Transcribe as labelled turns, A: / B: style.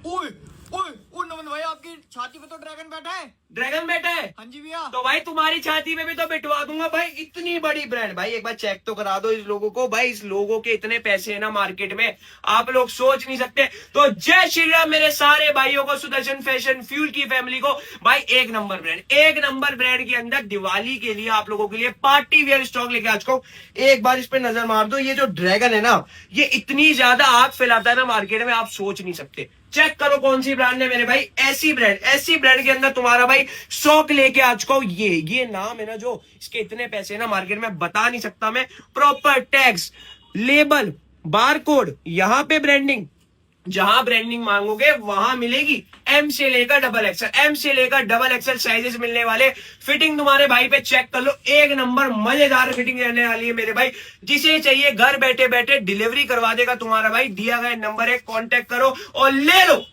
A: ओए ओए ओ नमन भाई, आपकी छाती पे तो ड्रैगन बैठा है।
B: ड्रैगन बैठा है
A: हाँ जी भैया।
B: तो भाई तुम्हारी छाती में भी तो बिठवा दूंगा भाई। इतनी बड़ी ब्रांड भाई, एक बार चेक तो करा दो इस लोगों को भाई। इस लोगों के इतने पैसे है ना मार्केट में, आप लोग सोच नहीं सकते। तो जय श्री राम मेरे सारे भाइयों को, सुदर्शन फैशन फ्यूल की फैमिली को। भाई एक नंबर ब्रांड, एक नंबर ब्रांड के अंदर दिवाली के लिए आप लोगों के लिए पार्टी वेयर स्टॉक लेके आ चुका हूं। एक बार इस पे नजर मार दो। ये जो ड्रैगन है ना, ये इतनी ज्यादा आग फैलाता है ना मार्केट में, आप सोच नहीं सकते। चेक करो कौन सी ब्रांड है मेरे भाई। ऐसी ब्रांड के अंदर तुम्हारा भाई स्टॉक लेके आ चुका हूं। ये नाम है ना, जो इसके इतने पैसे है ना मार्केट में, बता नहीं सकता मैं। प्रॉपर टैक्स, लेबल, बारकोड, यहां पे ब्रांडिंग, जहां ब्रांडिंग मांगोगे वहां मिलेगी। एम से लेकर डबल एक्सएल, एम से लेकर डबल एक्सएल साइजेस मिलने वाले। फिटिंग तुम्हारे भाई पे चेक कर लो, एक नंबर मजेदार फिटिंग रहने वाली है मेरे भाई। जिसे चाहिए घर बैठे बैठे डिलीवरी करवा देगा तुम्हारा भाई। दिया गया नंबर है, कांटेक्ट करो और ले लो।